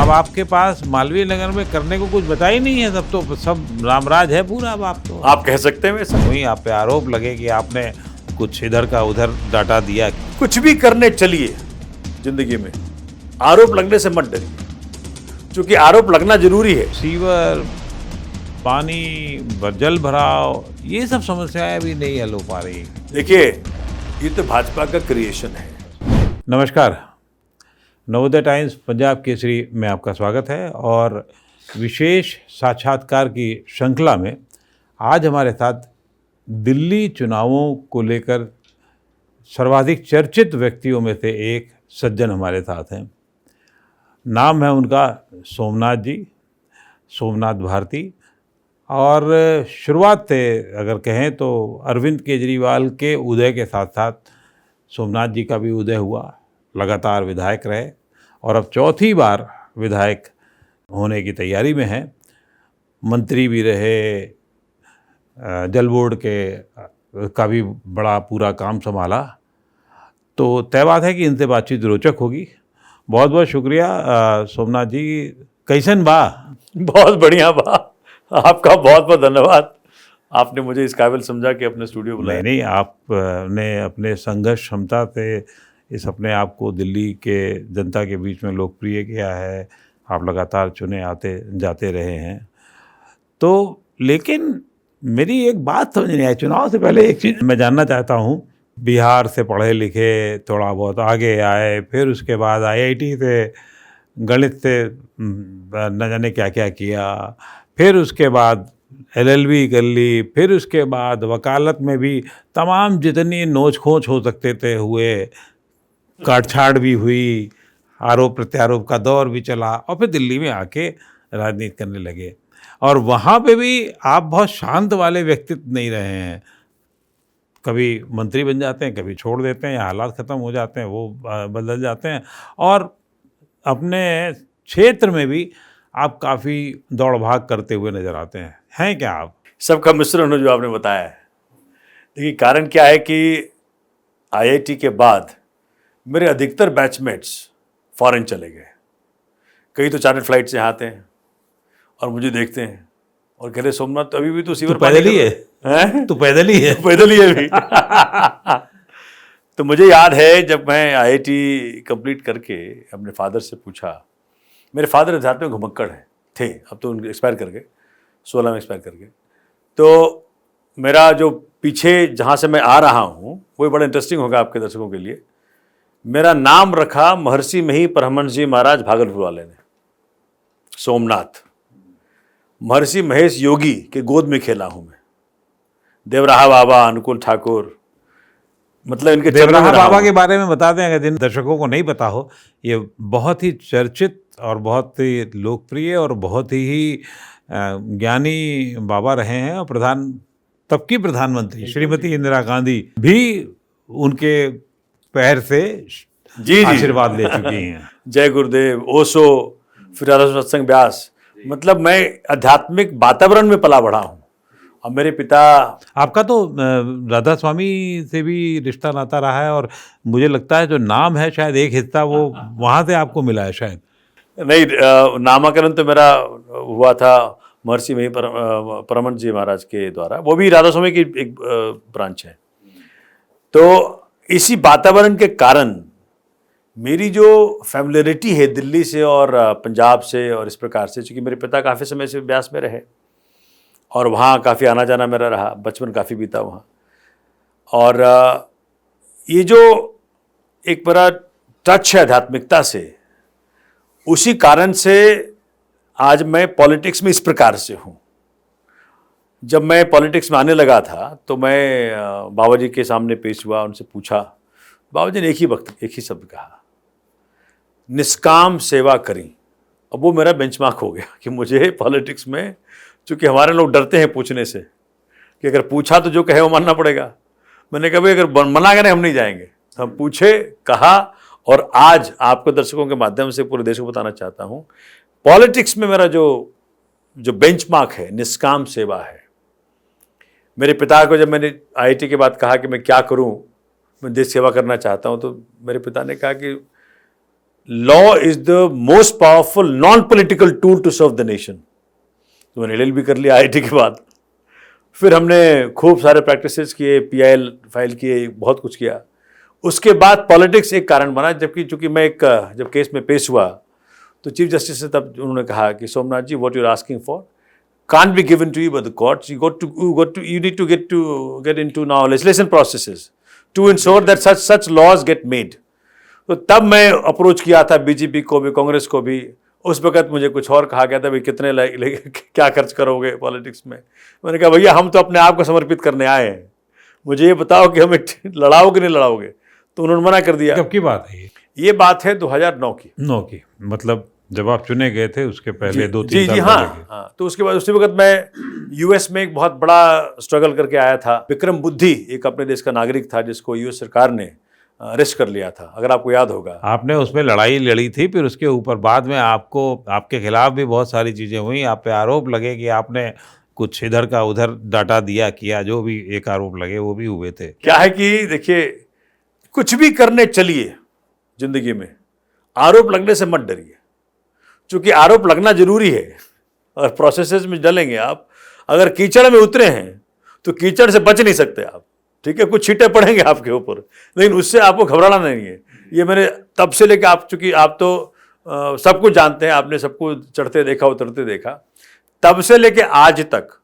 अब आपके पास मालवीय नगर में करने को कुछ बता ही नहीं है, तब तो सब रामराज है पूरा। अब आप तो आप कह सकते हैं वैसा। वही आप पे आरोप लगे कि आपने कुछ इधर का उधर डाटा दिया। कुछ भी करने चलिए जिंदगी में, आरोप लगने से मत डरिए, क्योंकि आरोप लगना जरूरी है। सीवर, पानी, जल भराव, ये सब समस्याएं अभी नहीं हल हो पा रही। देखिए, ये तो भाजपा का क्रिएशन है। नमस्कार, नवोदय टाइम्स पंजाब केसरी में आपका स्वागत है। और विशेष साक्षात्कार की श्रृंखला में आज हमारे साथ दिल्ली चुनावों को लेकर सर्वाधिक चर्चित व्यक्तियों में से एक सज्जन हमारे साथ हैं। नाम है उनका सोमनाथ जी, सोमनाथ भारती। और शुरुआत से अगर कहें तो अरविंद केजरीवाल के उदय के साथ साथ सोमनाथ जी का भी उदय हुआ, लगातार विधायक रहे और अब चौथी बार विधायक होने की तैयारी में हैं। मंत्री भी रहे, जल बोर्ड के का भी बड़ा पूरा काम संभाला। तो तय बात है कि इनसे बातचीत रोचक होगी। बहुत बहुत शुक्रिया सोमनाथ जी। कैसन बा? बहुत बढ़िया बा। आपका बहुत बहुत धन्यवाद। आपने मुझे इस काबिल समझा कि अपने स्टूडियो बुलाया। नहीं, आपने अपने संघर्ष क्षमता से इस अपने आप को दिल्ली के जनता के बीच में लोकप्रिय किया है। आप लगातार चुने आते जाते रहे हैं। तो लेकिन मेरी एक बात समझ नहीं आई। चुनाव से पहले एक चीज़ मैं जानना चाहता हूँ। बिहार से पढ़े लिखे, थोड़ा बहुत आगे आए, फिर उसके बाद आईआईटी से गणित से न जाने क्या क्या किया, फिर उसके बाद एलएलबी कर ली, फिर उसके बाद वकालत में भी तमाम जितनी नोच खोच हो सकते थे हुए, काटछाड़ भी हुई, आरोप प्रत्यारोप का दौर भी चला और फिर दिल्ली में आके राजनीति करने लगे। और वहाँ पे भी आप बहुत शांत वाले व्यक्तित्व नहीं रहे हैं। कभी मंत्री बन जाते हैं, कभी छोड़ देते हैं, या हालात ख़त्म हो जाते हैं, वो बदल जाते हैं। और अपने क्षेत्र में भी आप काफ़ी दौड़ भाग करते हुए नज़र आते हैं क्या आप? सबका मिश्रण हो जो आपने बताया है। देखिए, कारण क्या है कि आईआईटी के बाद मेरे अधिकतर बैचमेट्स फॉरेन चले गए। कई तो चार्टर्ड फ्लाइट से आते हैं और मुझे देखते हैं और कह रहे सोमनाथ तो अभी भी तो सीवर पैदल ही है? तो पैदल ही है? पैदल ही है अभी। तो मुझे याद है जब मैं आईआईटी कंप्लीट करके अपने फादर से पूछा। मेरे फादर अध्यात्म में घुमक्कड़ थे, अब तो उनके एक्सपायर कर गए, 16 में एक्सपायर कर गए। तो मेरा जो पीछे जहाँ से मैं आ रहा हूँ वो बड़ा इंटरेस्टिंग होगा आपके दर्शकों के लिए। मेरा नाम रखा महर्षि मही परमहंस जी महाराज भागलपुर वाले ने, सोमनाथ। महर्षि महेश योगी के गोद में खेला हूँ मैं। देवराहा बाबा, अनुकूल ठाकुर, मतलब इनके देवराहा बाबा के बारे में बता दें अगर जिन दर्शकों को नहीं पता हो। ये बहुत ही चर्चित और बहुत ही लोकप्रिय और बहुत ही ज्ञानी बाबा रहे हैं। और तब की प्रधानमंत्री श्रीमती इंदिरा गांधी भी उनके पैर से जी आशीर्वाद ले चुकी हैं। जय गुरुदेव, ओशो, फिर सत्संग व्यास। मतलब मैं आध्यात्मिक वातावरण में पला बढ़ा हूँ। और मेरे पिता, आपका तो राधा स्वामी से भी रिश्ता नाता रहा है और मुझे लगता है जो नाम है शायद एक हिस्सा वो वहाँ से आपको मिला है शायद। नहीं, नामाकरण तो मेरा हुआ था महर्षि मही परमहंस जी महाराज के द्वारा। वो भी राधा स्वामी की एक ब्रांच है। तो इसी वातावरण के कारण मेरी जो फैमिलियरिटी है दिल्ली से और पंजाब से और इस प्रकार से, चूँकि मेरे पिता काफ़ी समय से ब्यास में रहे और वहाँ काफ़ी आना जाना मेरा रहा, बचपन काफ़ी बीता वहाँ। और ये जो एक बड़ा टच है आध्यात्मिकता से, उसी कारण से आज मैं पॉलिटिक्स में इस प्रकार से हूँ। जब मैं पॉलिटिक्स में आने लगा था तो मैं बाबा जी के सामने पेश हुआ, उनसे पूछा। बाबा जी ने एक ही शब्द कहा, निष्काम सेवा करी। अब वो मेरा बेंचमार्क हो गया कि मुझे पॉलिटिक्स में, चूँकि हमारे लोग डरते हैं पूछने से कि अगर पूछा तो जो कहे वो मानना पड़ेगा। मैंने कहा भाई अगर मना करें हम नहीं जाएंगे। हम पूछे, कहा, और आज आपको दर्शकों के माध्यम से पूरे देश को बताना चाहता हूँ, पॉलिटिक्स में मेरा जो बेंचमार्क है निष्काम सेवा है। मेरे पिता को जब मैंने आईआईटी के बाद कहा कि मैं क्या करूँ, मैं देश सेवा करना चाहता हूँ, तो मेरे पिता ने कहा कि law is the most powerful non political tool to serve the nation. तो मैंने LLB कर लिया IIT के बाद। फिर हमने खूब सारे प्रैक्टिसेस किए, PIL फाइल किए, बहुत कुछ किया। उसके बाद पॉलिटिक्स एक कारण बना, जबकि चूंकि मैं जब केस में पेश हुआ तो चीफ जस्टिस ने तब उन्होंने कहा कि Somnath ji, what you are asking for can't be given to you by the courts. You need to get into now legislation processes to ensure that such laws get made. तो तब मैं अप्रोच किया था BJP को भी, कांग्रेस को भी। उस वक्त मुझे कुछ और कहा गया था, भाई कितने क्या खर्च करोगे पॉलिटिक्स में। मैंने कहा भैया हम तो अपने आप को समर्पित करने आए हैं, मुझे ये बताओ कि हमें लड़ाओगे नहीं लड़ाओगे। तो उन्होंने मना कर दिया। कब की बात है ये बात है 2009 की। 9 की, मतलब जब आप चुने गए थे उसके पहले 2-3 साल हाँ। तो उसके बाद उसी वक्त मैं US में एक बहुत बड़ा स्ट्रगल करके आया था। विक्रम बुद्धि एक अपने देश का नागरिक था जिसको US सरकार ने अरेस्ट कर लिया था, अगर आपको याद होगा। आपने उसमें लड़ाई लड़ी थी, फिर उसके ऊपर बाद में आपके खिलाफ भी बहुत सारी चीज़ें हुई, आप पे आरोप लगे कि आपने कुछ इधर का उधर डाटा दिया किया, जो भी एक आरोप लगे वो भी हुए थे। क्या है कि देखिए, कुछ भी करने चलिए जिंदगी में, आरोप लगने से मत डरिए, क्योंकि आरोप लगना जरूरी है और प्रोसेसेस में डलेंगे आप। अगर कीचड़ में उतरे हैं तो कीचड़ से बच नहीं सकते आप, ठीक है। कुछ छींटे पड़ेंगे आपके ऊपर, लेकिन उससे आपको घबराना नहीं है। ये मैंने तब से लेकर आप, चूंकि आप तो सब कुछ जानते हैं, आपने सबको चढ़ते देखा उतरते देखा, तब से लेकर आज तक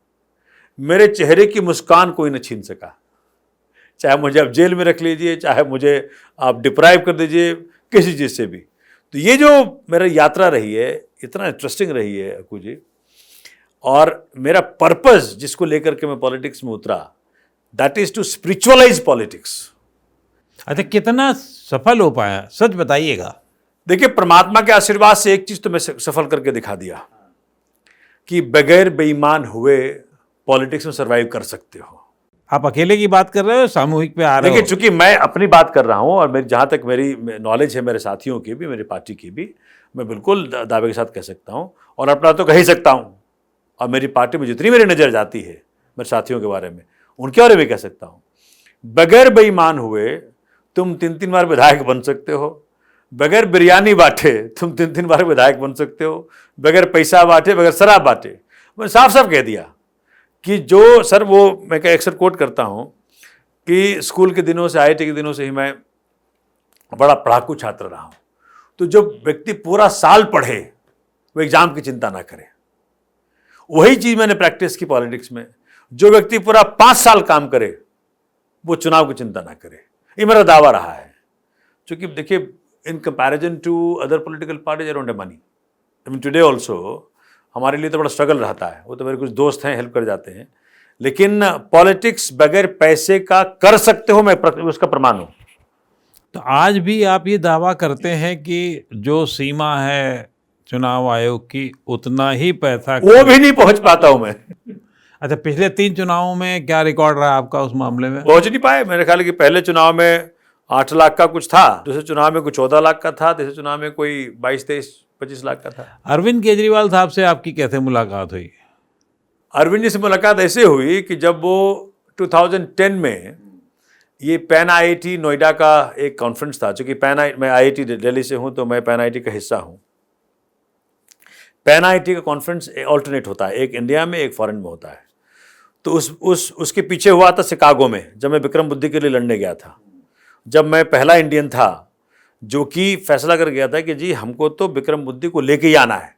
मेरे चेहरे की मुस्कान कोई न छीन सका। चाहे मुझे आप जेल में रख लीजिए, चाहे मुझे आप डिप्राइव कर दीजिए, किसी चीज़ से भी। तो ये जो मेरी यात्रा रही है, इतना इंटरेस्टिंग रही है अक्कू जी, और मेरा पर्पस जिसको लेकर के मैं पॉलिटिक्स में उतरा, that is to spiritualise politics. अच्छा, कितना सफल हो पाया, सच बताइएगा। देखिए, परमात्मा के आशीर्वाद से एक चीज तो मैं सफल करके दिखा दिया कि बगैर बेईमान हुए पॉलिटिक्स में सर्वाइव कर सकते हो। आप अकेले की बात कर रहे हो, सामूहिक पे आ रहे हो? देखिए, चूंकि मैं अपनी बात कर रहा हूं और मेरी जहां तक मेरी नॉलेज है, मेरे साथियों की भी, मेरी पार्टी की भी, मैं बिल्कुल दावे के साथ कह सकता हूं, और अपना तो कह ही सकता हूं। और मेरी पार्टी में जितनी मेरी नज़र जाती है मेरे साथियों के बारे में, उनके बारे में कह सकता हूं, बगैर बेईमान हुए तुम 3-3 बार विधायक बन सकते हो। बगैर बिरयानी बांटे तुम 3-3 बार विधायक बन सकते हो। बगैर पैसा बांटे, बगैर शराब बांटे। मैंने साफ साफ कह दिया कि जो सर, वो मैं अक्सर कोट करता हूं कि स्कूल के दिनों से, IIT के दिनों से ही मैं बड़ा पढ़ाकू छात्र रहा हूं। तो जो व्यक्ति पूरा साल पढ़े वो एग्जाम की चिंता ना करे, वही चीज मैंने प्रैक्टिस की पॉलिटिक्स में। जो व्यक्ति पूरा 5 साल काम करे वो चुनाव की चिंता ना करे, ये मेरा दावा रहा है। क्योंकि देखिए, in comparison to other political parties, I don't have money. I mean today also हमारे लिए तो बड़ा स्ट्रगल रहता है। वो तो मेरे कुछ दोस्त हैं, हेल्प कर जाते हैं, लेकिन पॉलिटिक्स बगैर पैसे का कर सकते हो, मैं उसका प्रमाण हूं। तो आज भी आप ये दावा करते हैं कि जो सीमा है चुनाव आयोग की, उतना ही पैसा वो भी नहीं पहुंच पाता हूं मैं। अच्छा, पिछले 3 चुनावों में क्या रिकॉर्ड रहा आपका उस मामले में? पहुंच नहीं पाए। मेरे ख्याल कि पहले चुनाव में 8 लाख का कुछ था, दूसरे चुनाव में कुछ 14 लाख का था, तीसरे चुनाव में कोई 22-23-25 लाख का था। अरविंद केजरीवाल साहब से आपकी कैसे मुलाकात हुई? अरविंद जी से मुलाकात ऐसे हुई कि जब वो 2010 में ये पैन IIT नोएडा का एक कॉन्फ्रेंस था। चूंकि मैं IIT दिल्ली से हूं, तो मैं पैन IIT का हिस्सा हूं। पैन IIT का कॉन्फ्रेंस ऑल्टरनेट होता है, एक इंडिया में, एक फॉरेन में होता है। तो उसके पीछे हुआ था शिकागो में, जब मैं विक्रम बुद्धि के लिए लड़ने गया था। जब मैं पहला इंडियन था जो कि फैसला कर गया था कि जी हमको तो विक्रम बुद्धि को लेके ही आना है।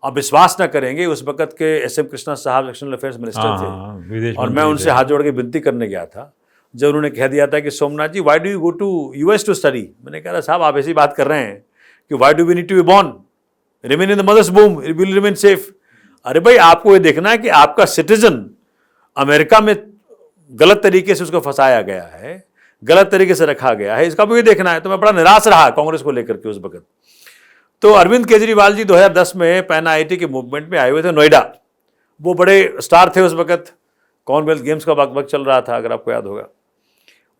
अब विश्वास ना करेंगे, उस वक्त के SM कृष्णा साहब एक्सटर्नल अफेयर्स मिनिस्टर थे, और मैं उनसे हाथ जोड़ के विनती करने गया था। जब उन्होंने कह दिया था कि Somnath ji, why do you go to US to study? मैंने कहा साहब, आप ऐसी बात कर रहे हैं कि why do we need to be born, remain in the mother's womb, will remain safe. अरे भाई, आपको ये देखना है कि आपका सिटीजन अमेरिका में गलत तरीके से उसको फंसाया गया है, गलत तरीके से रखा गया है, इसका भी देखना है। तो मैं बड़ा निराश रहा कांग्रेस को लेकर के उस वक्त। तो अरविंद केजरीवाल जी 2010 में पैन IIT के मूवमेंट में आए हुए थे नोएडा। वो बड़े स्टार थे उस वक्त, कॉमनवेल्थ गेम्स का वक्त चल रहा था, अगर आपको याद होगा।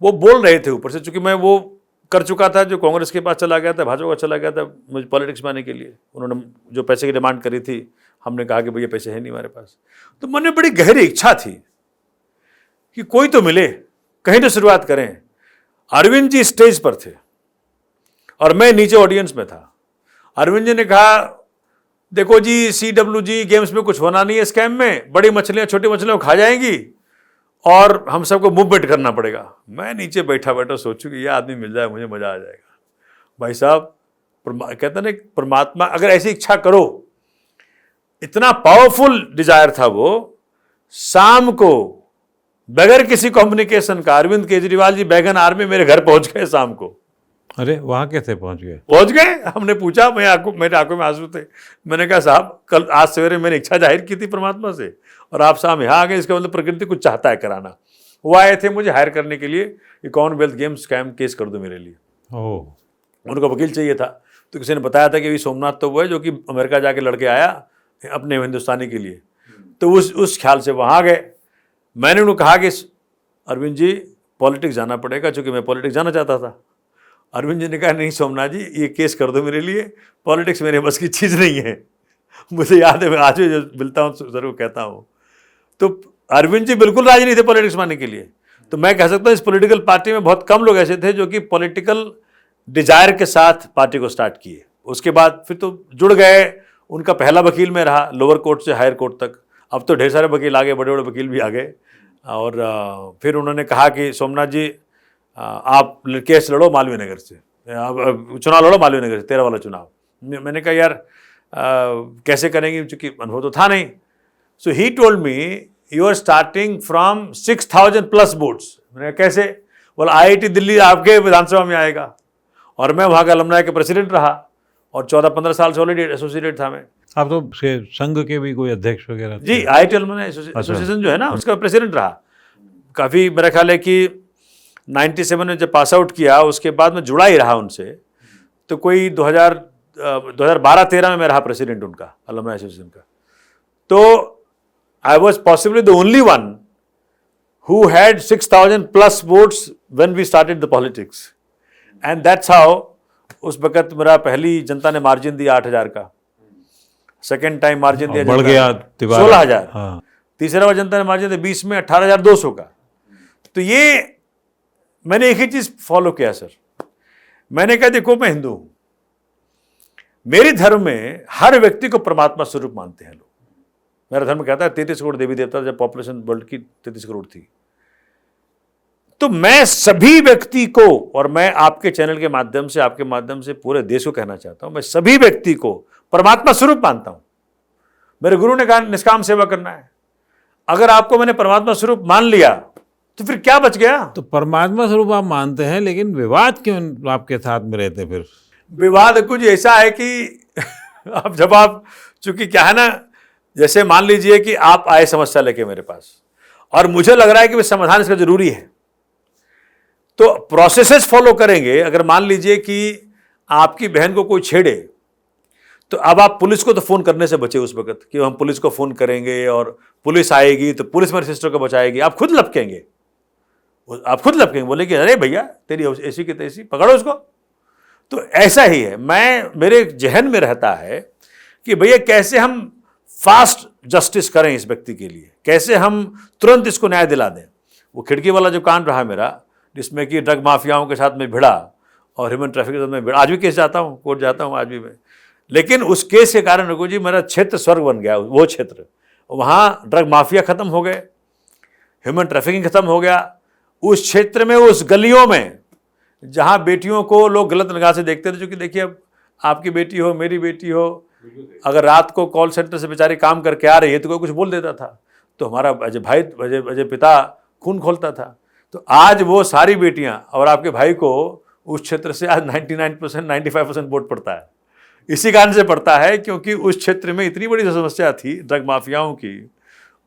वो बोल रहे थे ऊपर से, चूंकि मैं वो कर चुका था जो कांग्रेस के पास चला गया था, भाजपा का चला गया था मुझे पॉलिटिक्स में आने के लिए। उन्होंने जो पैसे की डिमांड करी थी, हमने कहा कि भैया पैसे है नहीं हमारे पास। तो मन में बड़ी गहरी इच्छा थी कि कोई तो मिले, कहीं तो शुरुआत करें। अरविंद जी स्टेज पर थे और मैं नीचे ऑडियंस में था। अरविंद जी ने कहा, देखो जी CWG गेम्स में कुछ होना नहीं है, स्कैम में बड़ी मछलियां छोटी मछलियों को खा जाएंगी और हम सबको मूवमेंट करना पड़ेगा। मैं नीचे बैठा बैठा सोचूं कि ये आदमी मिल जाए मुझे मजा आ जाएगा। भाई साहब, कहते ना परमात्मा अगर ऐसी इच्छा करो, इतना पावरफुल डिजायर था वो। शाम को बगैर किसी कम्युनिकेशन का अरविंद केजरीवाल जी बैगन आर्मी मेरे घर पहुंच गए शाम को। अरे वहाँ कैसे पहुँच गए? पहुंच गए। हमने पूछा, मेरे आंखों में आंसू थे। मैंने कहा साहब, कल आज सवेरे मैंने इच्छा जाहिर की थी परमात्मा से और आप साहब यहाँ आ गए, इसका मतलब प्रकृति कुछ चाहता है कराना। वो आए थे मुझे हायर करने के लिए कि कॉमनवेल्थ गेम स्कैम केस कर दो मेरे लिए। उनको वकील चाहिए था, तो किसी ने बताया था कि अभी सोमनाथ तो वो है जो कि अमेरिका जाके लड़के आया अपने हिंदुस्तानी के लिए, तो उस ख्याल से वहाँ गए। मैंने उनको कहा कि अरविंद जी पॉलिटिक्स जाना पड़ेगा, चूँकि मैं पॉलिटिक्स जाना चाहता था। अरविंद जी ने कहा, नहीं सोमनाथ जी, ये केस कर दो मेरे लिए, पॉलिटिक्स मेरे बस की चीज़ नहीं है। मुझे याद है, मैं आज भी जब मिलता हूँ ज़रूर कहता हूँ। तो अरविंद जी बिल्कुल राजी नहीं थे पॉलिटिक्स मानने के लिए। तो मैं कह सकता हूँ इस पॉलिटिकल पार्टी में बहुत कम लोग ऐसे थे जो कि पॉलिटिकल डिजायर के साथ पार्टी को स्टार्ट किए। उसके बाद फिर तो जुड़ गए। उनका पहला वकील में रहा, लोअर कोर्ट से हायर कोर्ट तक। अब तो ढेर सारे वकील आ गए, बड़े बड़े वकील भी आ गए। और फिर उन्होंने कहा कि सोमनाथ जी आप केस लड़ो मालवीय नगर से, चुनाव लड़ो मालवीय नगर से, 13 वाला चुनाव। मैंने कहा यार कैसे करेंगे, चूँकि अनुभव तो था नहीं। So he told me, you are starting from 6000+ votes. मैंने कहा कैसे? बोला IIT दिल्ली आपके विधानसभा में आएगा। और मैं वहाँ का अलमनाई के प्रेसिडेंट रहा और 14-15 साल से ऑलरेडी एसोसिएटेड था मैं। आप तो संघ के भी कोई अध्यक्ष वगैरह थे? जी, IIT अलमनाई एसोसिएशन जो है ना, उसका प्रेसिडेंट रहा काफ़ी। मेरा ख्याल है कि 97 में जब पास आउट किया, उसके बाद मैं जुड़ा ही रहा उनसे। तो कोई 2012-13 में मैं रहा प्रेसिडेंट उनका, अलमनाई एसोसिएशन का। तो I was possibly the only one who had 6000+ votes when we started the politics, and that's how उस वक्त मेरा पहली जनता ने मार्जिन दिया 8000 का, सेकेंड टाइम मार्जिन दिया बढ़ गया 16,000, हाँ। तीसरा बार जनता ने मार्जिन दिया 20 में 18,200 का। तो ये मैंने एक ही चीज फॉलो किया सर। मैंने कहा देखो मैं हिंदू हूं, मेरे धर्म में हर व्यक्ति को परमात्मा स्वरूप मानते हैं लोग। मेरा धर्म कहता है 33 करोड़ देवी देवता, जब पॉपुलेशन वर्ल्ड की 33 करोड़ थी। तो मैं सभी व्यक्ति को, और मैं आपके चैनल के माध्यम से, आपके माध्यम से पूरे देश को कहना चाहता हूं, मैं सभी व्यक्ति को परमात्मा स्वरूप मानता हूं। मेरे गुरु ने कहा निष्काम सेवा करना है। अगर आपको मैंने परमात्मा स्वरूप मान लिया तो फिर क्या बच गया? तो परमात्मा स्वरूप आप मानते हैं, लेकिन विवाद क्यों आपके साथ में रहते? फिर विवाद कुछ ऐसा है कि अब जब आप, चूंकि क्या है ना, जैसे मान लीजिए कि आप आए समस्या लेके मेरे पास और मुझे लग रहा है कि समाधान इसका जरूरी है, तो प्रोसेसेस फॉलो करेंगे। अगर मान लीजिए कि आपकी बहन को कोई छेड़े, तो अब आप पुलिस को तो फोन करने से बचे उस वक्त कि हम पुलिस को फोन करेंगे और पुलिस आएगी तो पुलिस मेरे सिस्टर को बचाएगी। आप खुद लपकेंगे, बोले कि अरे भैया तेरी ऐसी की तैसी, पकड़ो उसको। तो ऐसा ही है, मेरे जहन में रहता है कि भैया कैसे हम फास्ट जस्टिस करें इस व्यक्ति के लिए, कैसे हम तुरंत इसको न्याय दिला दें। वो खिड़की वाला जो कांड रहा मेरा, जिसमें कि ड्रग माफियाओं के साथ में भिड़ा और ह्यूमन ट्रैफिक के साथ में भिड़ा, आज भी केस जाता हूँ, कोर्ट जाता हूँ आज भी मैं। लेकिन उस केस के कारण रघु जी मेरा क्षेत्र स्वर्ग बन गया। वो क्षेत्र, वहाँ ड्रग माफिया खत्म हो गए, ह्यूमन ट्रैफिकिंग खत्म हो गया। उस क्षेत्र में, उस गलियों में जहाँ बेटियों को लोग गलत निगाह से देखते थे, क्योंकि देखिए अब आपकी बेटी हो, मेरी बेटी हो, अगर रात को कॉल सेंटर से बेचारी काम करके आ रही है तो कोई कुछ बोल देता था, तो हमारा अजय पिता खून खोलता था। तो आज वो सारी बेटियां और आपके भाई को उस क्षेत्र से आज 99%, 95% वोट पड़ता है। इसी कारण से पड़ता है क्योंकि उस क्षेत्र में इतनी बड़ी समस्या थी ड्रग माफियाओं की।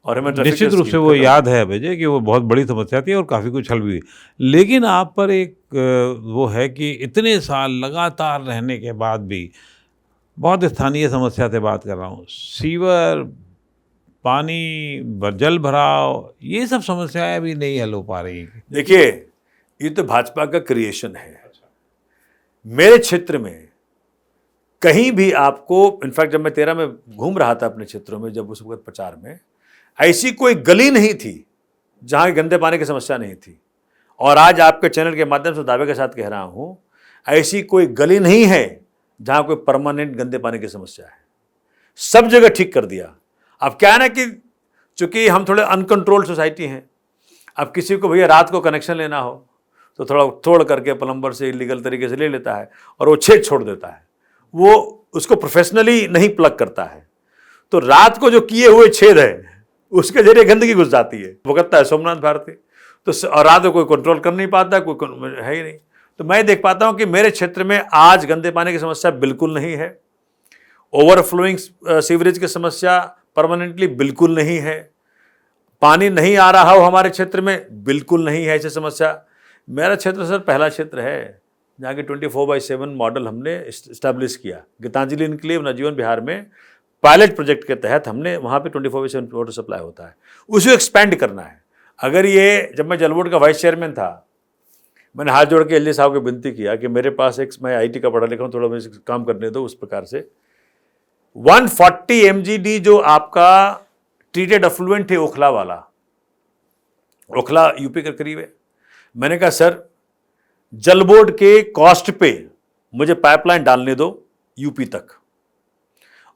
और हमें निश्चित रूप से वो याद है विजय कि वो बहुत बड़ी समस्या थी और काफ़ी कुछ हल भी हुई। लेकिन आप पर एक वो है कि इतने साल लगातार रहने के बाद भी, बहुत स्थानीय समस्या से बात कर रहा हूँ, सीवर, पानी, जल भराव, ये सब समस्याएं भी नहीं हल हो पा रही। देखिए ये तो भाजपा का क्रिएशन है। मेरे क्षेत्र में कहीं भी आपको, इनफैक्ट जब मैं 13 में घूम रहा था अपने क्षेत्रों में, जब उस वक्त प्रचार में, ऐसी कोई गली नहीं थी जहां गंदे पानी की समस्या नहीं थी। और आज आपके चैनल के माध्यम से दावे के साथ कह रहा हूं, ऐसी कोई गली नहीं है जहां कोई परमानेंट गंदे पानी की समस्या है। सब जगह ठीक कर दिया। अब क्या है ना कि चूंकि हम थोड़े अनकंट्रोल्ड सोसाइटी हैं, अब किसी को भैया रात को कनेक्शन लेना हो तो थोड़ा तोड़ करके प्लम्बर से इलीगल तरीके से ले लेता है और वो छेद छोड़ देता है, वो उसको प्रोफेशनली नहीं प्लग करता है, तो रात को जो किए हुए छेद है उसके जरिए गंदगी घुस जाती है, भुगतता है सोमनाथ भारती। तो और रात को कोई कंट्रोल कर नहीं पाता, कोई है ही नहीं। तो मैं देख पाता हूं कि मेरे क्षेत्र में आज गंदे पानी की समस्या बिल्कुल नहीं है, ओवरफ्लोइंग सीवरेज की समस्या परमानेंटली बिल्कुल नहीं है, पानी नहीं आ रहा हो हमारे क्षेत्र में बिल्कुल नहीं है ऐसी समस्या। मेरा क्षेत्र सर पहला क्षेत्र है जहाँ की 24/7 मॉडल हमने इस्टेब्लिश किया। गीतांजलि इनक्लेव नवजीवन बिहार में पायलट प्रोजेक्ट के तहत हमने वहाँ पे 24/7 वाटर सप्लाई होता है, उसे एक्सपेंड करना है। अगर ये जब मैं जल बोर्ड का वाइस चेयरमैन था, मैंने हाथ जोड़ के एलजी साहब को विनती किया कि मेरे पास एक, मैं आईटी का पढ़ा लिखा हूँ, थोड़ा मुझे काम करने दो। उस प्रकार से 140 MGD जो आपका ट्रीटेड अफ्लुएंट है ओखला वाला, ओखला यूपी के करीब है, मैंने कहा सर जल बोर्ड के कॉस्ट पे मुझे पाइपलाइन डालने दो यूपी तक,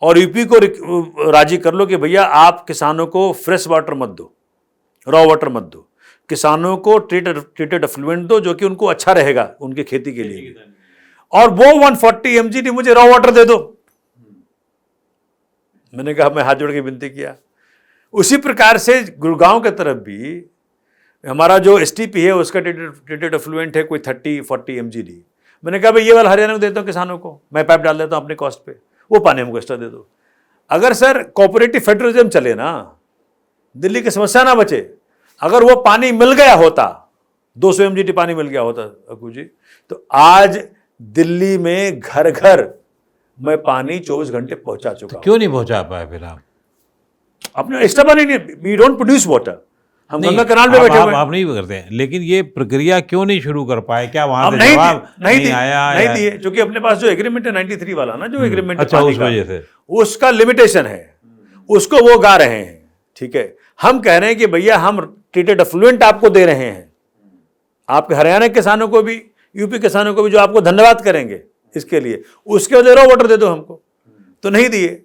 और यूपी को राजी कर लो कि भैया आप किसानों को फ्रेश वाटर मत दो, रॉ वाटर मत दो, किसानों को ट्रीटेड अफ्लुएंट दो जो कि उनको अच्छा रहेगा उनकी खेती के लिए, और वो 140 MGD मुझे रॉ वाटर दे दो। मैंने कहा, मैं हाथ जोड़ के विनती किया। उसी प्रकार से गुड़गांव के तरफ भी हमारा जो STP है उसका ट्रीटेड अफ्लुएंट है कोई 30-40 MGD। मैंने कहा भाई ये वाला हरियाणा में देता हूँ किसानों को, मैं पाइप डाल देता हूँ अपने कॉस्ट पे, वो पानी हमको एक्स्ट्रा दे दो। अगर सर कोऑपरेटिव फेडरलिज्म चले ना, दिल्ली की समस्या ना बचे, अगर वो पानी मिल गया होता, 200 MGD पानी मिल गया होता अकू जी, तो आज दिल्ली में घर घर मैं पानी 24 घंटे पहुंचा चुका। तो क्यों नहीं पहुंचा पाए फिर आप? अपने एक्स्ट्रा पानी नहीं, वी डोंट प्रोड्यूस वाटर, हम नहीं, गंगा कनाल में बैठे हुए हैं। आप नहीं करते हैं, लेकिन ये प्रक्रिया क्यों नहीं शुरू कर पाए? क्या वहां से नहीं जवाब नहीं आया? नहीं दिए, क्योंकि अपने पास जो एग्रीमेंट है 93 वाला ना, जो एग्रीमेंट अच्छा, उस वजह से उसका लिमिटेशन है, उसको वो गा रहे हैं। ठीक है, हम कह रहे हैं कि भैया हम ट्रीटेड अफ्लुएंट आपको दे रहे हैं, आपके हरियाणा के किसानों को भी, यूपी किसानों को भी, जो आपको धन्यवाद करेंगे इसके लिए, उसके वजह रॉ वाटर दे दो हमको। तो नहीं दिए।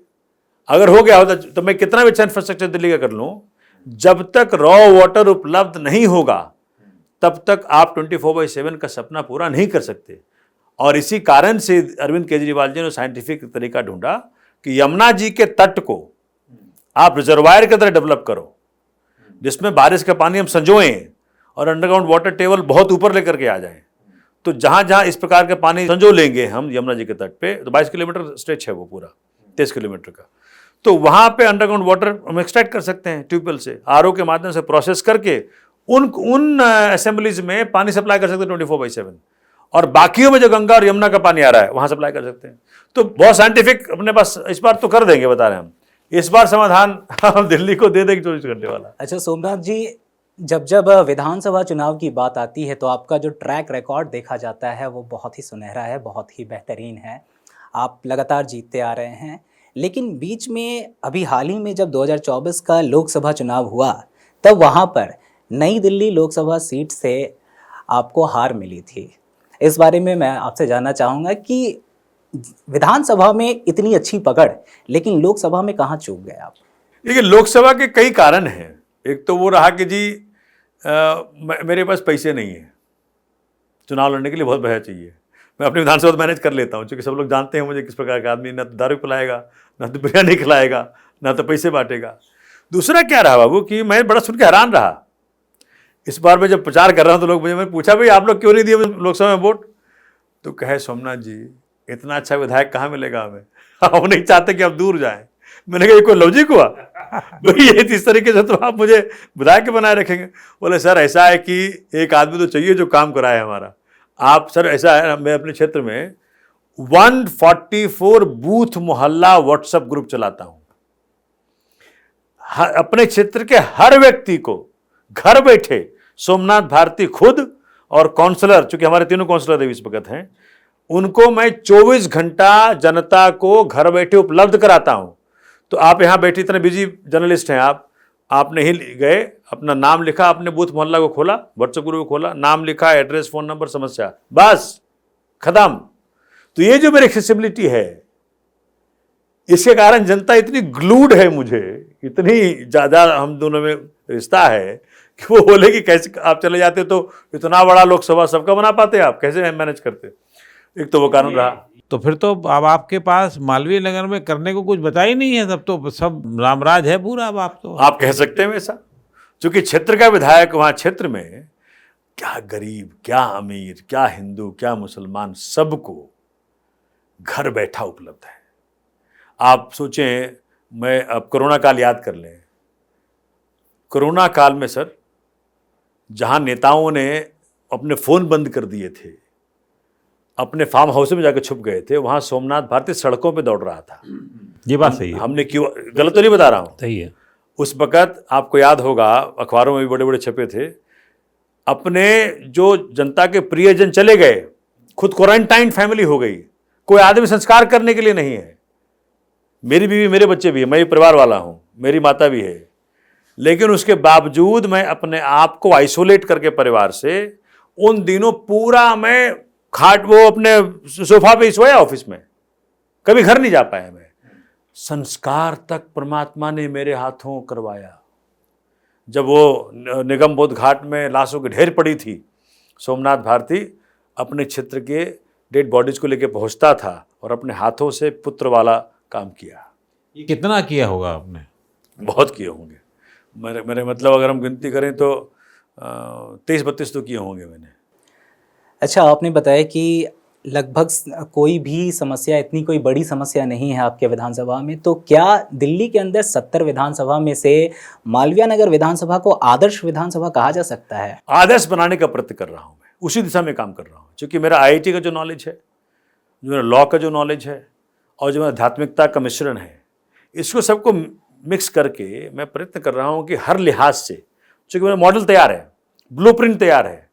अगर हो गया होता तो मैं कितना भी अच्छा इंफ्रास्ट्रक्चर दिल्ली का कर लूं, जब तक रॉ वाटर उपलब्ध नहीं होगा तब तक आप 24/7 का सपना पूरा नहीं कर सकते। और इसी कारण से अरविंद केजरीवाल जी ने साइंटिफिक तरीका ढूंढा कि यमुना जी के तट को आप रिजर्वायर की तरह डेवलप करो, जिसमें बारिश का पानी हम संजोएं और अंडरग्राउंड वाटर टेबल बहुत ऊपर लेकर के आ जाएं। तो जहां जहां इस प्रकार के पानी संजो लेंगे हम यमुना जी के तट पे, तो 22 किलोमीटर स्ट्रेच है वो पूरा, 23 किलोमीटर का, तो वहां पे अंडरग्राउंड वाटर हम एक्सट्रैक्ट कर सकते हैं ट्यूबवेल से, आरओ के माध्यम से प्रोसेस करके उन असेंबलीज में पानी सप्लाई कर सकते हैं 24/7, और बाकियों में जो गंगा और यमुना का पानी आ रहा है वहां सप्लाई कर सकते हैं। तो बहुत साइंटिफिक अपने पास इस बार तो कर देंगे, बता रहे हैं हम, इस बार समाधान हम दिल्ली को दे देंगे 24 घंटे वाला। अच्छा सोमनाथ जी, जब विधानसभा चुनाव की बात आती है तो आपका जो ट्रैक रिकॉर्ड देखा जाता है वो बहुत ही सुनहरा है, बहुत ही बेहतरीन है, आप लगातार जीतते आ रहे हैं। लेकिन बीच में अभी हाल ही में जब 2024 का लोकसभा चुनाव हुआ, तब वहाँ पर नई दिल्ली लोकसभा सीट से आपको हार मिली थी। इस बारे में मैं आपसे जानना चाहूँगा कि विधानसभा में इतनी अच्छी पकड़, लेकिन लोकसभा में कहाँ चूक गए आप? देखिए, लोकसभा के कई कारण हैं। एक तो वो रहा कि जी मेरे पास पैसे नहीं है, चुनाव लड़ने के लिए बहुत पैसा चाहिए। मैं अपनी विधानसभा मैनेज कर लेता हूँ, क्योंकि सब लोग जानते हैं मुझे किस प्रकार का आदमी, ना तो दारू पिलाएगा, ना तो बिरयानी खिलाएगा, ना तो पैसे बांटेगा। दूसरा क्या रहा बाबू कि मैं बड़ा सुन के हैरान रहा, इस बार मैं जब प्रचार कर रहा हूँ तो लोग मैंने पूछा भाई आप लोग क्यों नहीं दिए लोकसभा में वोट, तो कहे सोमनाथ जी इतना अच्छा विधायक कहाँ मिलेगा हमें, हम नहीं चाहते कि आप दूर जाएं। मैंने कहा ये कोई लॉजिक हुआ भाई, ये इस तरीके से तो आप मुझे विधायक बनाए रखेंगे। बोले सर ऐसा है कि एक आदमी तो चाहिए जो काम कराए हमारा। आप सर ऐसा है, मैं अपने क्षेत्र में 144 बूथ मोहल्ला व्हाट्सएप ग्रुप चलाता हूं। अपने क्षेत्र के हर व्यक्ति को घर बैठे सोमनाथ भारती खुद और काउंसलर, चूंकि हमारे तीनों काउंसलर इस वक्त हैं, उनको मैं 24 घंटा जनता को घर बैठे उपलब्ध कराता हूं। तो आप यहां बैठे इतने बिजी जर्नलिस्ट हैं, आपने ही गए, अपना नाम लिखा, अपने बूथ मोहल्ला को खोला, व्हाट्सएप ग्रुप को खोला, नाम लिखा, एड्रेस, फोन नंबर, समस्या, बस खत्म। तो ये जो मेरी एक्सेसिबिलिटी है, इसके कारण जनता इतनी ग्लूड है मुझे, इतनी ज़्यादा हम दोनों में रिश्ता है कि वो बोले कि कैसे आप चले जाते तो इतना बड़ा लोकसभा सबका बना पाते, आप कैसे मैनेज करते। एक तो वो कानून रहा। तो फिर तो अब आपके पास मालवीय नगर में करने को कुछ बचा ही नहीं है, तब तो सब रामराज है पूरा। अब आप तो आप कह सकते हैं वैसा, क्योंकि क्षेत्र का विधायक वहाँ क्षेत्र में क्या गरीब, क्या अमीर, क्या हिंदू, क्या मुसलमान, सबको घर बैठा उपलब्ध है। आप सोचें, मैं अब कोरोना काल याद कर लें। कोरोना काल में सर, जहाँ नेताओं ने अपने फ़ोन बंद कर दिए थे, अपने फार्म हाउस में जाकर छुप गए थे, वहाँ सोमनाथ भारती सड़कों पे दौड़ रहा था। ये बात सही है। हमने क्यों, गलत तो नहीं बता रहा हूँ। सही है। उस वक़्त आपको याद होगा, अखबारों में भी बड़े बड़े छपे थे, अपने जो जनता के प्रियजन चले गए, खुद क्वारंटाइन फैमिली हो गई, कोई आदमी संस्कार करने के लिए नहीं है। मेरी बीवी, मेरे बच्चे भी हैं, मैं भी परिवार वाला हूँ, मेरी माता भी है, लेकिन उसके बावजूद मैं अपने आप को आइसोलेट करके परिवार से उन दिनों पूरा मैं खाट, वो अपने सोफा पे ही सोया ऑफिस में, कभी घर नहीं जा पाया मैं। संस्कार तक परमात्मा ने मेरे हाथों करवाया। जब वो निगम बोध घाट में लाशों की ढेर पड़ी थी, सोमनाथ भारती अपने क्षेत्र के डेड बॉडीज को लेकर पहुंचता था और अपने हाथों से पुत्र वाला काम किया। ये कितना किया होगा आपने? बहुत किए होंगे। मेरे मतलब अगर हम गिनती करें तो 23-32 तो किए होंगे मैंने। अच्छा, आपने बताया कि लगभग कोई भी समस्या, इतनी कोई बड़ी समस्या नहीं है आपके विधानसभा में, तो क्या दिल्ली के अंदर 70 विधानसभा में से मालवीय नगर विधानसभा को आदर्श विधानसभा कहा जा सकता है? आदर्श बनाने का प्रयत्न कर रहा हूँ मैं, उसी दिशा में काम कर रहा हूँ, क्योंकि मेरा IIT का जो नॉलेज है, जो मेरा लॉ का जो नॉलेज है, और जो मेरा आध्यात्मिकता का मिश्रण है, इसको सबको मिक्स करके मैं प्रयत्न कर रहा हूँ कि हर लिहाज से, क्योंकि मेरा मॉडल तैयार है, ब्लूप्रिंट तैयार है,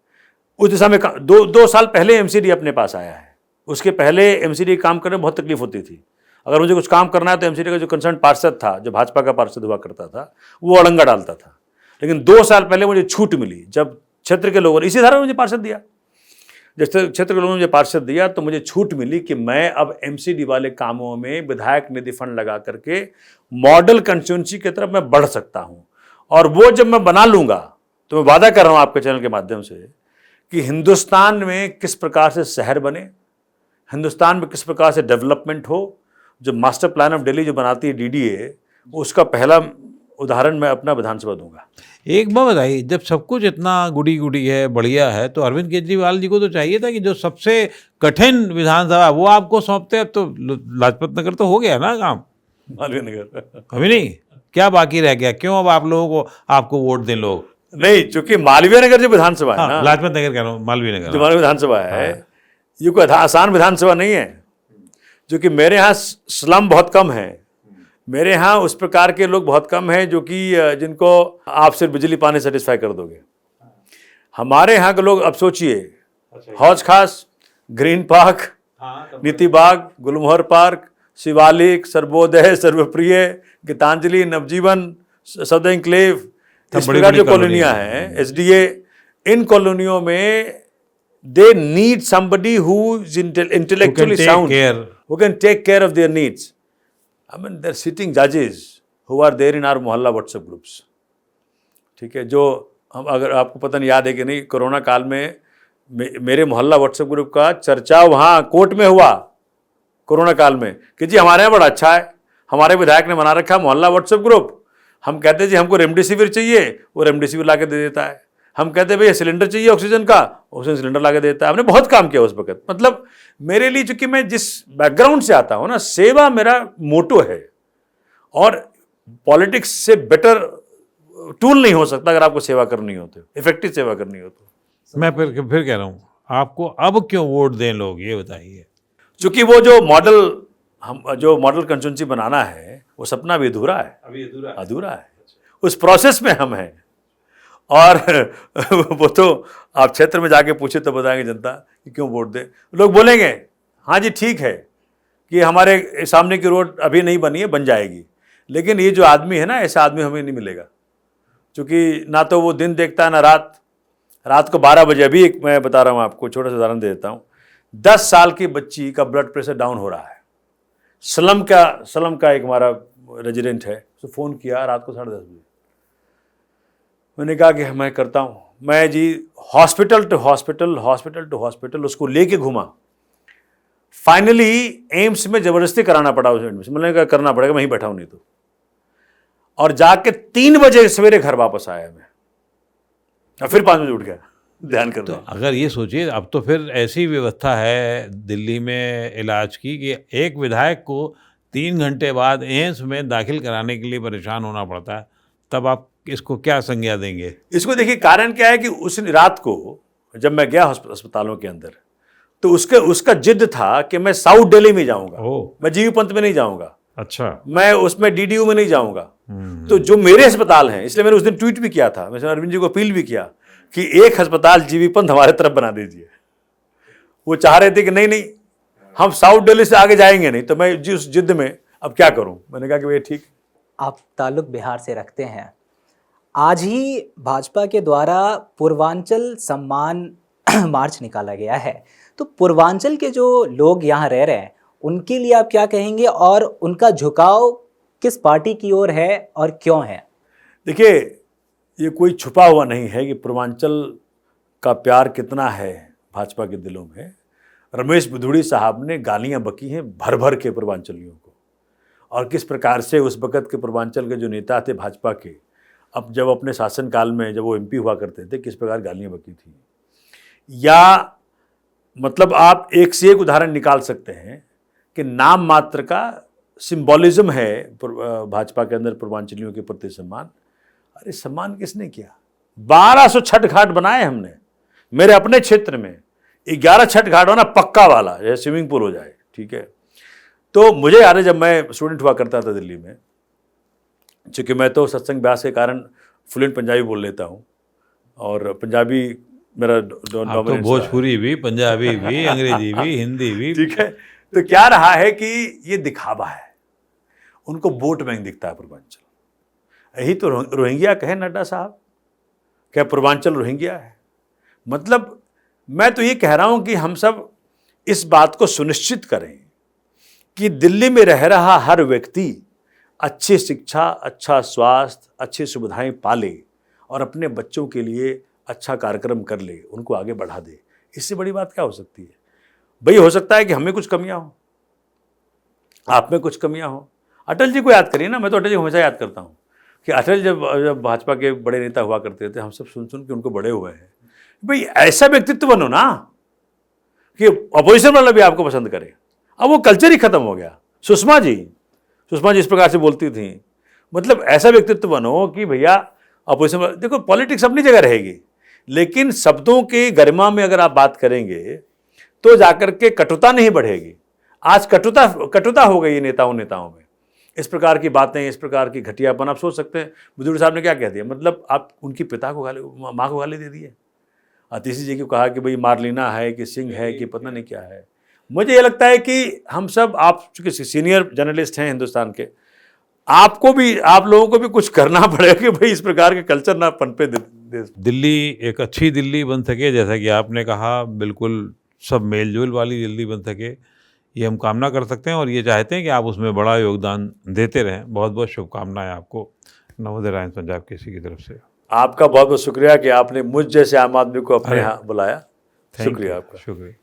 उस दिशा में दो साल पहले MCD अपने पास आया है। उसके पहले MCD काम करने में बहुत तकलीफ होती थी। अगर मुझे कुछ काम करना है तो MCD का जो कंसर्न पार्षद था, जो भाजपा का पार्षद हुआ करता था, वो अड़ंगा डालता था। लेकिन 2 साल पहले मुझे छूट मिली, जब क्षेत्र के लोगों ने, इसी धारा में मुझे पार्षद दिया, जब क्षेत्र के लोगों ने मुझे पार्षद दिया तो मुझे छूट मिली कि मैं अब MCD वाले कामों में विधायक निधि फंड लगा करके मॉडल कंस्टिट्यूंसी की तरफ मैं बढ़ सकता हूँ। और वो जब मैं बना लूँगा तो मैं वादा कर रहा हूँ आपके चैनल के माध्यम से कि हिंदुस्तान में किस प्रकार से शहर बने, हिंदुस्तान में किस प्रकार से डेवलपमेंट हो, जो मास्टर प्लान ऑफ दिल्ली जो बनाती है DDA, उसका पहला उदाहरण मैं अपना विधानसभा दूंगा। एक बात बताइए, जब सब कुछ इतना गुडी गुडी है, बढ़िया है, तो अरविंद केजरीवाल जी को तो चाहिए था कि जो सबसे कठिन विधानसभा वो आपको सौंपते। अब तो लाजपत नगर तो हो गया ना काम, मालवीय नगर अभी नहीं, क्या बाकी रह गया? क्यों अब आप लोगों को, आपको वोट दें लोग? नहीं, चूंकि मालवीय नगर जो विधानसभा है ना, लाजपत नगर कह रहा हूँ, मालवीय नगर, जो मालवीय विधानसभा है, ये कोई आसान विधानसभा नहीं है। क्योंकि मेरे यहाँ स्लम बहुत कम है, मेरे यहाँ उस प्रकार के लोग बहुत कम हैं जो कि जिनको आप सिर्फ बिजली पानी सेटिस्फाई कर दोगे। हमारे यहाँ के लोग, अब सोचिए, हौज खास, ग्रीन पार्क, नीति बाग, गुलमोहर पार्क, शिवालिक, सर्वोदय, सर्वप्रिय, गीतांजलि, नवजीवन, सदर इंक्लेव, इस प्रकार जो कॉलोनियाँ हैं, SDA, इन कॉलोनियों में they need somebody who is intellectually sound, who can take care of their needs. I mean, they're sitting judges who are there in our मोहल्ला WhatsApp groups. ठीक है, जो हम, अगर आपको पता नहीं याद है कि नहीं, कोरोना काल में मेरे मोहल्ला WhatsApp ग्रुप का चर्चा वहाँ कोर्ट में हुआ कोरोना काल में कि जी हमारे यहाँ बड़ा अच्छा है, हमारे विधायक ने बना रखा मोहल्ला WhatsApp ग्रुप। हम कहते हैं जी हमको रेमडेसिविर चाहिए, वो रेमडेसिविर ला के दे देता है। हम कहते हैं भैया सिलेंडर चाहिए ऑक्सीजन का, ऑक्सीजन सिलेंडर ला के देता है। हमने बहुत काम किया उस वक्त। मतलब मेरे लिए, चूंकि मैं जिस बैकग्राउंड से आता हूँ ना, सेवा मेरा मोटो है, और पॉलिटिक्स से बेटर टूल नहीं हो सकता अगर आपको सेवा करनी हो तो, इफेक्टिव सेवा करनी हो तो। मैं फिर कह रहा हूँ, आपको अब क्यों वोट दें लोग, ये बताइए। चूंकि वो जो मॉडल कंस्टिट्यूंसी बनाना है, वो सपना भी अधूरा है, अभी अधूरा है। उस प्रोसेस में हम हैं। और वो तो आप क्षेत्र में जाके पूछे तो बताएंगे जनता कि क्यों वोट दें। लोग बोलेंगे हाँ जी ठीक है कि हमारे सामने की रोड अभी नहीं बनी है, बन जाएगी, लेकिन ये जो आदमी है ना, ऐसा आदमी हमें नहीं मिलेगा। क्योंकि ना तो वो दिन देखता है ना रात। रात को 12 बजे, अभी एक मैं बता रहा हूँ आपको, छोटा सा उदाहरण दे देता हूँ। 10 साल की बच्ची का ब्लड प्रेशर डाउन हो रहा है। सलम का एक हमारा रेजिडेंट है, उसने फ़ोन किया रात को 10:30 बजे। मैंने कहा कि मैं करता हूँ, मैं जी हॉस्पिटल टू हॉस्पिटल उसको लेके घूमा। फाइनली एम्स में ज़बरदस्ती कराना पड़ा उसे एडमिशन। मैंने कहा करना पड़ेगा, वहीं बैठा हूँ नहीं तो। और जाके 3 बजे सवेरे घर वापस आया मैं, और फिर 5 बजे उठ गया। ध्यान कर तो रहे हैं। अगर ये सोचिए, अब तो फिर ऐसी व्यवस्था है दिल्ली में इलाज की कि एक विधायक को 3 घंटे बाद एम्स में दाखिल कराने के लिए परेशान होना पड़ता है, तब आप इसको क्या संज्ञा देंगे? इसको देखिए, कारण क्या है कि उस रात को जब मैं गया अस्पतालों के अंदर, तो उसका जिद था कि मैं साउथ दिल्ली में जाऊंगा, ओह, मैं जीबी पंत में नहीं जाऊंगा, अच्छा। मैं उसमें डीडीयू में नहीं जाऊंगा। तो जो मेरे अस्पताल हैं, इसलिए मैंने उस दिन ट्वीट भी किया था, मैंने अरविंद जी को अपील भी किया कि एक अस्पताल जीबी पंत हमारे तरफ बना दीजिए। वो चाह रहे थे कि नहीं हम साउथ दिल्ली से आगे जाएंगे नहीं। तो मैं जी उस जिद में अब क्या करूं, मैंने कहा कि भैया ठीक। आप ताल्लुक बिहार से रखते हैं। आज ही भाजपा के द्वारा पूर्वांचल सम्मान मार्च निकाला गया है, तो पूर्वांचल के जो लोग यहाँ रह रहे हैं उनके लिए आप क्या कहेंगे, और उनका झुकाव किस पार्टी की ओर है और क्यों है? देखिए, ये कोई छुपा हुआ नहीं है कि पूर्वांचल का प्यार कितना है भाजपा के दिलों में। रमेश बुधुड़ी साहब ने गालियां बकी हैं भर भर के पूर्वांचलियों को, और किस प्रकार से उस वक़्त के पूर्वांचल के जो नेता थे भाजपा के, अब जब अपने शासनकाल में जब वो एमपी हुआ करते थे, किस प्रकार गालियां बकी थी। या मतलब आप एक से एक उदाहरण निकाल सकते हैं कि नाम मात्र का सिंबॉलिज्म है भाजपा के अंदर पूर्वांचलियों के प्रति सम्मान। अरे सम्मान किसने किया? 1200 छठ घाट बनाए हमने मेरे अपने क्षेत्र में। 11 छठ घाट होना पक्का वाला, जैसे स्विमिंग पूल हो जाए, ठीक है। तो मुझे याद है, जब मैं स्टूडेंट हुआ करता था दिल्ली में, चूँकि मैं तो सत्संग अभ्यास के कारण फ्लुएंट पंजाबी बोल लेता हूँ, और पंजाबी मेरा आप तो डोमिनेंस भोजपुरी भी, पंजाबी भी, अंग्रेजी भी, हिंदी भी। ठीक है। तो क्या रहा है कि ये दिखावा है, उनको वोट बैंक दिखता है पूर्वांचल। यही तो रोहिंग्या कहे नड्डा साहब, क्या पूर्वांचल रोहिंग्या है? मतलब मैं तो ये कह रहा हूं कि हम सब इस बात को सुनिश्चित करें कि दिल्ली में रह रहा हर व्यक्ति अच्छी शिक्षा, अच्छा स्वास्थ्य, अच्छी सुविधाएं पाले और अपने बच्चों के लिए अच्छा कार्यक्रम कर ले, उनको आगे बढ़ा दे। इससे बड़ी बात क्या हो सकती है भाई? हो सकता है कि हमें कुछ कमियां हो, आप में कुछ कमियां हो। अटल जी को याद करिए ना, मैं तो अटल जी को हमेशा याद करता हूं कि अटल जब भाजपा के बड़े नेता हुआ करते थे, हम सब सुन सुन के उनको बड़े हुए हैं। भाई ऐसा व्यक्तित्व बनो ना कि अपोजिशन वाला भी आपको पसंद करे। अब वो कल्चर ही खत्म हो गया। सुषमा जी इस प्रकार से बोलती थी, मतलब ऐसा व्यक्तित्व बनो कि भैया अपोजिशन वाला, देखो पॉलिटिक्स अपनी जगह रहेगी, लेकिन शब्दों की गरिमा में अगर आप बात करेंगे तो जाकर के कटुता नहीं बढ़ेगी। आज कटुता हो गई नेताओं में। इस प्रकार की बातें, इस प्रकार की घटियापन, आप सोच सकते हैं बुजुर्ग साहब ने क्या कह दिया, मतलब आप उनकी पिता को माँ को गाली दे दी है। अतिशी जी को कहा कि भाई मार्लिना है कि सिंह है कि पता नहीं क्या है। मुझे ये लगता है कि हम सब, आप चूंकि सीनियर जर्नलिस्ट हैं हिंदुस्तान के, आप लोगों को भी कुछ करना पड़ेगा कि भाई इस प्रकार के कल्चर ना पनपे दिल्ली एक अच्छी दिल्ली बन सके, जैसा कि आपने कहा, बिल्कुल सब मेलजोल वाली दिल्ली बन सके, ये हम कामना कर सकते हैं और ये चाहते हैं कि आप उसमें बड़ा योगदान देते रहें। बहुत बहुत शुभकामनाएं आपको नवोदय टाइम्स पंजाब केसरी की तरफ से। आपका बहुत बहुत शुक्रिया कि आपने मुझ जैसे आम आदमी को अपने यहाँ बुलाया। शुक्रिया आपका। शुक्रिया।